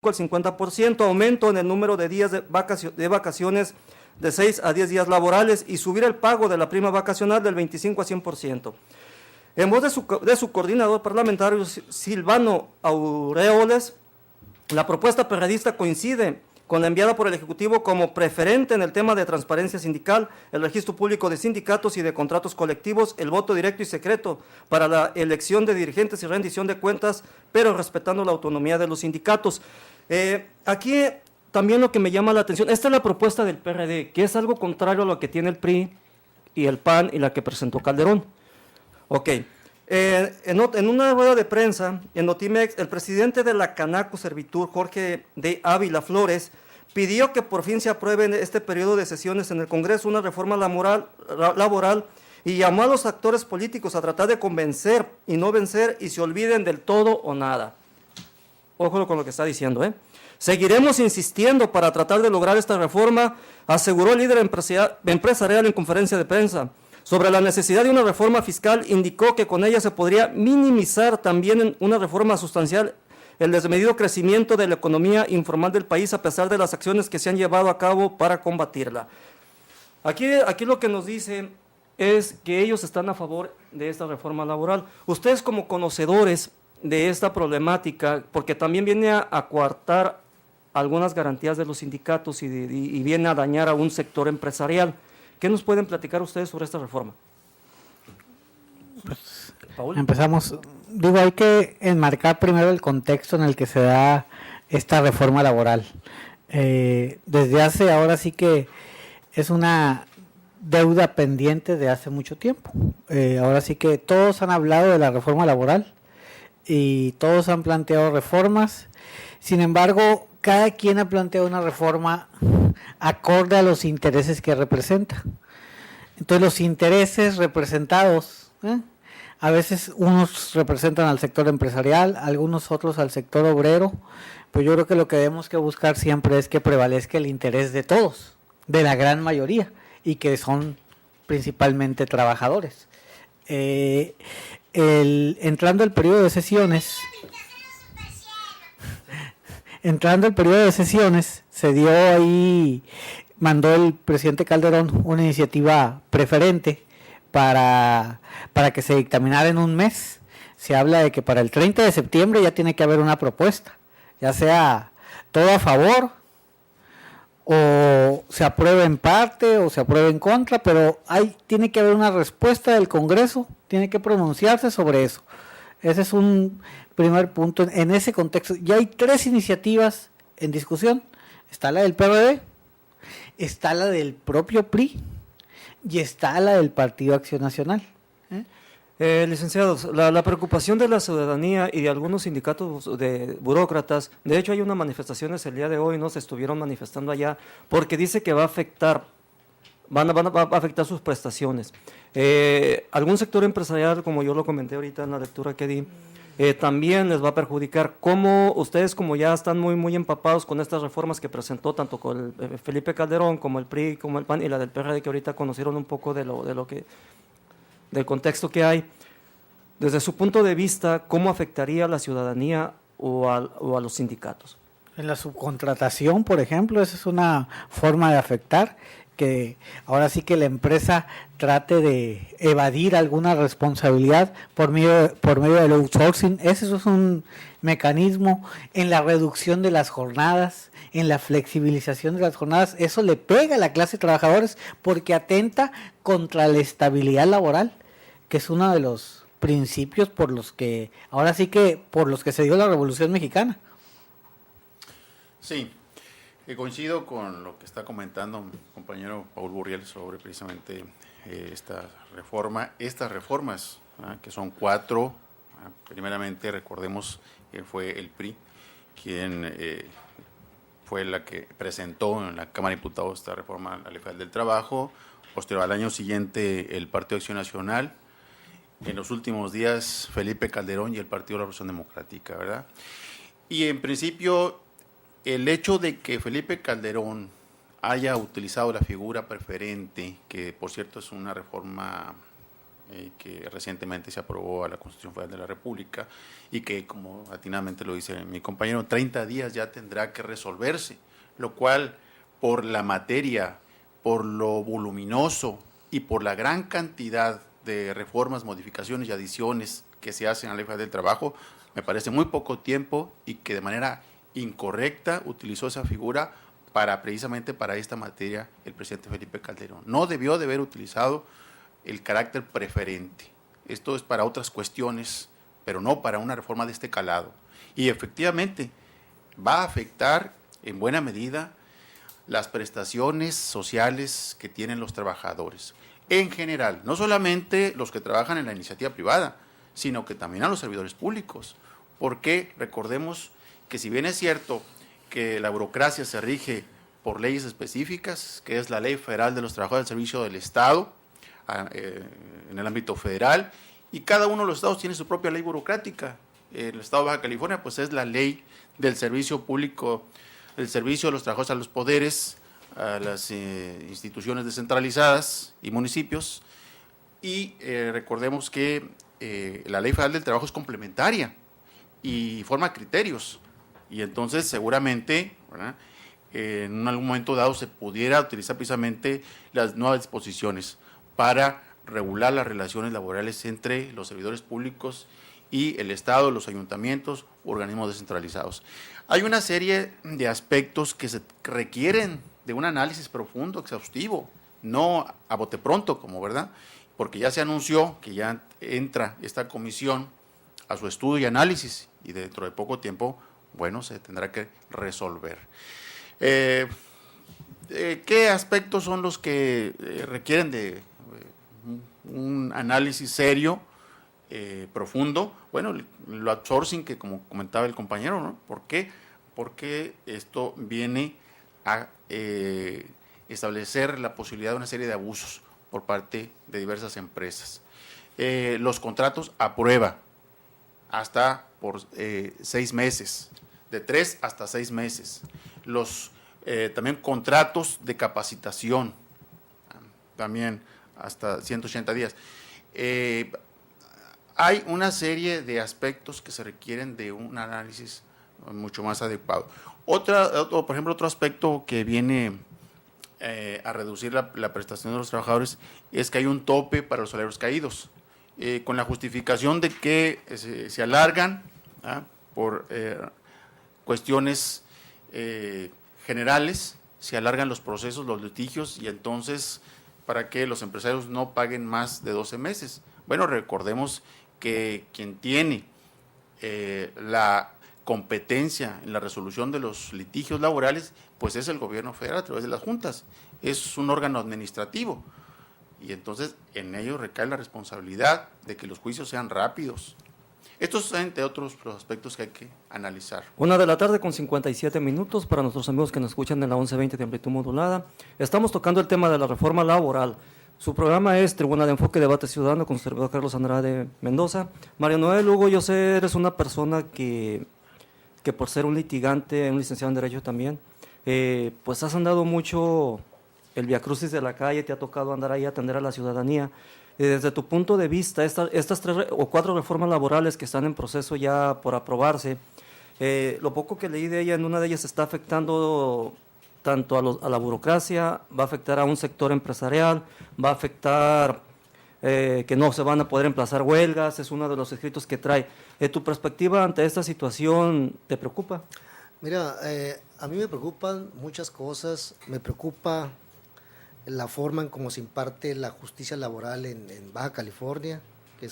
al 50%, aumento en el número de días de vacaciones de 6 a 10 días laborales y subir el pago de la prima vacacional del 25 a 100%. En voz de su coordinador parlamentario, Silvano Aureoles, la propuesta perredista coincide con la enviada por el Ejecutivo como preferente en el tema de transparencia sindical, el registro público de sindicatos y de contratos colectivos, el voto directo y secreto para la elección de dirigentes y rendición de cuentas, pero respetando la autonomía de los sindicatos. Aquí también lo que me llama la atención, esta es la propuesta del PRD, que es algo contrario a lo que tiene el PRI y el PAN y la que presentó Calderón. Ok. En una rueda de prensa en Notimex, el presidente de la Canaco Servitur, Jorge de Ávila Flores, pidió que por fin se apruebe en este periodo de sesiones en el Congreso una reforma laboral y llamó a los actores políticos a tratar de convencer y no vencer y se olviden del todo o nada. Ojo con lo que está diciendo, ¿eh? Seguiremos insistiendo para tratar de lograr esta reforma, aseguró el líder empresarial en conferencia de prensa. Sobre la necesidad de una reforma fiscal, indicó que con ella se podría minimizar también en una reforma sustancial el desmedido crecimiento de la economía informal del país a pesar de las acciones que se han llevado a cabo para combatirla. Aquí lo que nos dice es que ellos están a favor de esta reforma laboral. Ustedes como conocedores de esta problemática, porque también viene a coartar algunas garantías de los sindicatos y viene a dañar a un sector empresarial. ¿Qué nos pueden platicar ustedes sobre esta reforma? Pues, empezamos, hay que enmarcar primero el contexto en el que se da esta reforma laboral. Desde hace, ahora sí que es una deuda pendiente de hace mucho tiempo. Ahora sí que todos han hablado de la reforma laboral y todos han planteado reformas. Sin embargo, cada quien ha planteado una reforma acorde a los intereses que representa. Entonces los intereses representados, a veces unos representan al sector empresarial, algunos otros al sector obrero, pero yo creo que lo que debemos que buscar siempre es que prevalezca el interés de todos, de la gran mayoría, y que son principalmente trabajadores. Entrando el periodo de sesiones, se dio ahí, mandó el presidente Calderón una iniciativa preferente para que se dictaminara en un mes. Se habla de que para el 30 de septiembre ya tiene que haber una propuesta, ya sea todo a favor o se apruebe en parte o se apruebe en contra, pero tiene que haber una respuesta del Congreso, tiene que pronunciarse sobre eso. Ese es un primer punto. En ese contexto ya hay 3 iniciativas en discusión. Está la del PRD, está la del propio PRI y está la del Partido Acción Nacional. Licenciados, la preocupación de la ciudadanía y de algunos sindicatos de burócratas, de hecho hay unas manifestaciones el día de hoy, ¿no? Se estuvieron manifestando allá, porque dice que va a afectar sus prestaciones. Algún sector empresarial, como yo lo comenté ahorita en la lectura que di, también les va a perjudicar. ¿Cómo ustedes, como ya están muy empapados con estas reformas que presentó tanto con el Felipe Calderón como el PRI, como el PAN y la del PRD, que ahorita conocieron un poco del contexto que hay, desde su punto de vista, cómo afectaría a la ciudadanía o a los sindicatos? En la subcontratación, por ejemplo, esa es una forma de afectar, que ahora sí que la empresa trate de evadir alguna responsabilidad por medio del outsourcing. Ese es un mecanismo en la reducción de las jornadas, en la flexibilización de las jornadas. Eso le pega a la clase de trabajadores porque atenta contra la estabilidad laboral, que es uno de los principios por los que se dio la Revolución Mexicana. Sí, coincido con lo que está comentando mi compañero Paul Burriel sobre precisamente esta reforma, estas reformas, que son 4. Primeramente, recordemos que fue el PRI quien fue la que presentó en la Cámara de Diputados esta reforma a la Ley Federal del Trabajo. Posterior al año siguiente, el Partido Acción Nacional. En los últimos días, Felipe Calderón y el Partido de la Revolución Democrática, ¿verdad? Y en principio, el hecho de que Felipe Calderón haya utilizado la figura preferente, que por cierto es una reforma que recientemente se aprobó a la Constitución Federal de la República y que, como atinadamente lo dice mi compañero, 30 días ya tendrá que resolverse, lo cual por la materia, por lo voluminoso y por la gran cantidad de reformas, modificaciones y adiciones que se hacen a la Ley Federal del Trabajo, me parece muy poco tiempo y que de manera incorrecta utilizó esa figura precisamente para esta materia el presidente Felipe Calderón. No debió de haber utilizado el carácter preferente. Esto es para otras cuestiones, pero no para una reforma de este calado. Y efectivamente va a afectar en buena medida las prestaciones sociales que tienen los trabajadores. En general, no solamente los que trabajan en la iniciativa privada, sino que también a los servidores públicos. Porque recordemos que si bien es cierto que la burocracia se rige por leyes específicas, que es la Ley Federal de los Trabajadores del Servicio del Estado, en el ámbito federal, y cada uno de los estados tiene su propia ley burocrática. El estado de Baja California, pues es la ley del servicio público, el servicio de los trabajadores a los poderes, a las instituciones descentralizadas y municipios, y recordemos que la Ley Federal del Trabajo es complementaria y forma criterios, y entonces seguramente, ¿verdad?, en algún momento dado se pudiera utilizar precisamente las nuevas disposiciones para regular las relaciones laborales entre los servidores públicos y el Estado, los ayuntamientos, organismos descentralizados. Hay una serie de aspectos que se requieren de un análisis profundo, exhaustivo, no a bote pronto, como verdad, porque ya se anunció que ya entra esta comisión a su estudio y análisis, y dentro de poco tiempo, bueno, se tendrá que resolver. ¿Qué aspectos son los que requieren de un análisis serio, profundo? Bueno, el outsourcing, que como comentaba el compañero, ¿no? ¿Por qué? Porque esto viene a establecer la posibilidad de una serie de abusos por parte de diversas empresas. Los contratos a prueba, hasta por 6 meses, de 3 hasta 6 meses. También contratos de capacitación, también hasta 180 días. Hay una serie de aspectos que se requieren de un análisis mucho más adecuado. Por ejemplo, otro aspecto que viene a reducir la prestación de los trabajadores es que hay un tope para los salarios caídos, con la justificación de que se alargan por cuestiones generales, se alargan los procesos, los litigios, y entonces para que los empresarios no paguen más de 12 meses. Bueno, recordemos que quien tiene la competencia en la resolución de los litigios laborales, pues es el gobierno federal a través de las juntas, es un órgano administrativo, y entonces en ello recae la responsabilidad de que los juicios sean rápidos. Estos son entre otros los aspectos que hay que analizar. 1:57 p.m. para nuestros amigos que nos escuchan en la 1120 de amplitud modulada. Estamos tocando el tema de la reforma laboral. Su programa es Tribuna de Enfoque Debate Ciudadano con su servidor Carlos Andrade Mendoza. Mario Noel Hugo, yo sé, eres una persona que por ser un litigante, un licenciado en Derecho también, pues has andado mucho el viacrucis de la calle, te ha tocado andar ahí a atender a la ciudadanía. Desde tu punto de vista, estas 3 o 4 reformas laborales que están en proceso ya por aprobarse, lo poco que leí de ella, en una de ellas está afectando tanto a la burocracia, va a afectar a un sector empresarial, va a afectar que no se van a poder emplazar huelgas, es uno de los escritos que trae. ¿Tu perspectiva ante esta situación te preocupa? Mira, a mí me preocupan muchas cosas. Me preocupa la forma en cómo se imparte la justicia laboral en Baja California, que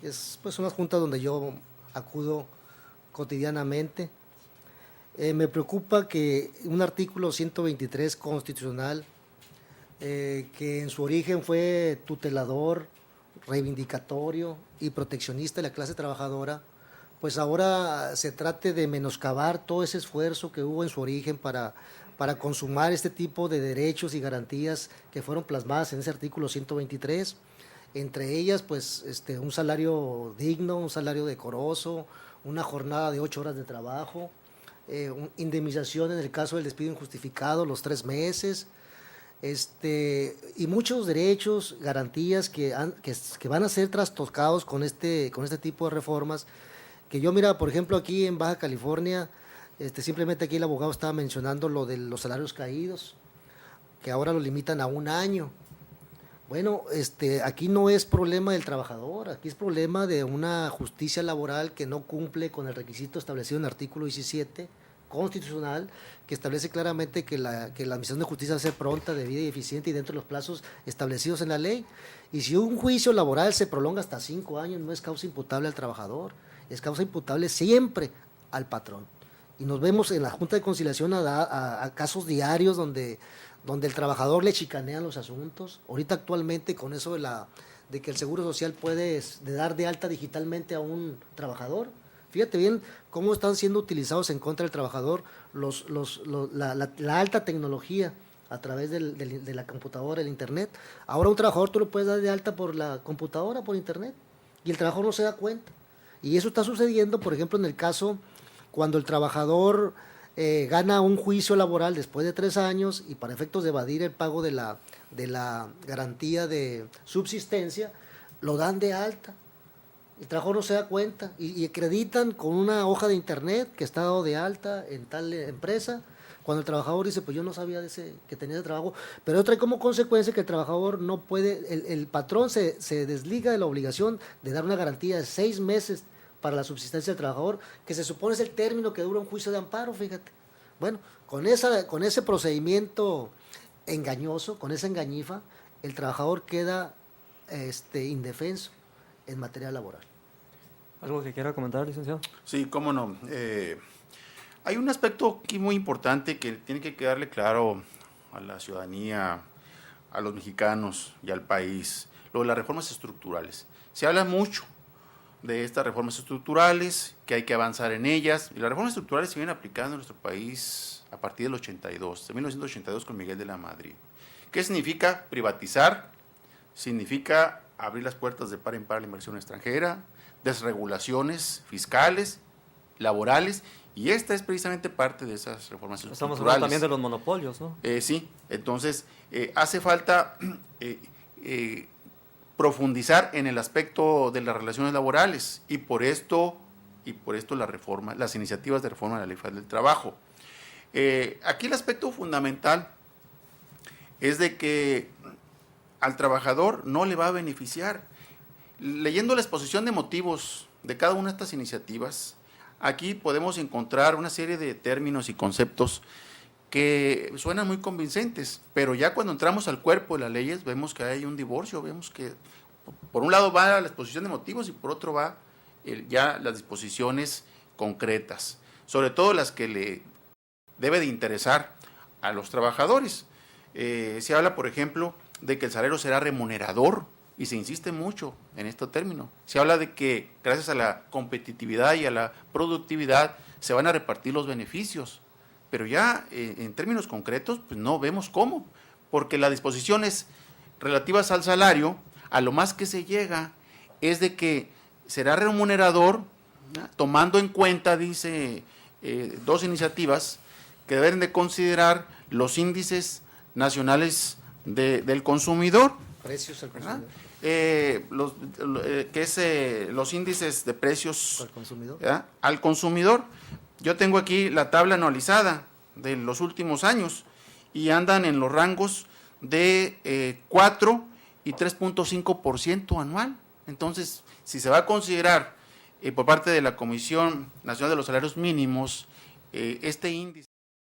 es pues una junta donde yo acudo cotidianamente. Me preocupa que un artículo 123 constitucional, que en su origen fue tutelador, reivindicatorio y proteccionista de la clase trabajadora, pues ahora se trate de menoscabar todo ese esfuerzo que hubo en su origen para consumar este tipo de derechos y garantías que fueron plasmadas en ese artículo 123, entre ellas pues un salario digno, un salario decoroso, una jornada de 8 horas de trabajo, indemnización en el caso del despido injustificado, los 3 meses, Y muchos derechos, garantías que van a ser trastocados con este tipo de reformas, que yo, mira, por ejemplo, aquí en Baja California, simplemente aquí el abogado estaba mencionando lo de los salarios caídos, que ahora lo limitan a 1 año. Bueno, aquí no es problema del trabajador, aquí es problema de una justicia laboral que no cumple con el requisito establecido en el artículo 17 constitucional, que establece claramente que la administración de justicia debe ser pronta, debida y eficiente y dentro de los plazos establecidos en la ley. Y si un juicio laboral se prolonga hasta 5 años, no es causa imputable al trabajador, es causa imputable siempre al patrón. Y nos vemos en la Junta de Conciliación a casos diarios donde el trabajador le chicanean los asuntos. Ahorita actualmente con eso de que el Seguro Social puede dar de alta digitalmente a un trabajador. Fíjate bien cómo están siendo utilizados en contra del trabajador la alta tecnología a través de la computadora, el internet. Ahora un trabajador tú lo puedes dar de alta por la computadora, por internet, y el trabajador no se da cuenta. Y eso está sucediendo, por ejemplo, en el caso cuando el trabajador gana un juicio laboral después de 3 años y para efectos de evadir el pago de la garantía de subsistencia, lo dan de alta. El trabajador no se da cuenta y acreditan con una hoja de internet que está dado de alta en tal empresa, cuando el trabajador dice, pues yo no sabía que tenía ese trabajo, pero trae como consecuencia que el trabajador no puede, el patrón se desliga de la obligación de dar una garantía de 6 meses para la subsistencia del trabajador, que se supone es el término que dura un juicio de amparo, fíjate. Bueno, con ese procedimiento engañoso, con esa engañifa, el trabajador queda indefenso en materia laboral. ¿Algo que quiera comentar, licenciado? Sí, cómo no. Hay un aspecto aquí muy importante que tiene que quedarle claro a la ciudadanía, a los mexicanos y al país, lo de las reformas estructurales. Se habla mucho de estas reformas estructurales, que hay que avanzar en ellas, y las reformas estructurales se vienen aplicando en nuestro país a partir del 82, de 1982 con Miguel de la Madrid. ¿Qué significa privatizar? Significa abrir las puertas de par en par a la inversión extranjera, desregulaciones fiscales, laborales, y esta es precisamente parte de esas reformas estructurales. Estamos hablando también de los monopolios, ¿no? Sí, entonces hace falta profundizar en el aspecto de las relaciones laborales y por esto la reforma, las iniciativas de reforma de la Ley Federal del Trabajo. Aquí el aspecto fundamental es de que al trabajador no le va a beneficiar. Leyendo la exposición de motivos de cada una de estas iniciativas, aquí podemos encontrar una serie de términos y conceptos que suenan muy convincentes, pero ya cuando entramos al cuerpo de las leyes vemos que hay un divorcio, vemos que por un lado va la exposición de motivos y por otro va ya las disposiciones concretas, sobre todo las que le debe de interesar a los trabajadores. Se habla, por ejemplo, de que el salario será remunerador y se insiste mucho en este término. Se habla de que gracias a la competitividad y a la productividad se van a repartir los beneficios, pero ya en términos concretos pues no vemos cómo, porque las disposiciones relativas al salario, a lo más que se llega es de que será remunerador, ¿no? Tomando en cuenta, dice, 2 iniciativas que deben de considerar los índices nacionales del consumidor. Precios al consumidor. Los índices de precios ¿Al consumidor? al consumidor. Yo tengo aquí la tabla anualizada de los últimos años y andan en los rangos de 4 y 3.5% anual. Entonces, si se va a considerar por parte de la Comisión Nacional de los Salarios Mínimos este índice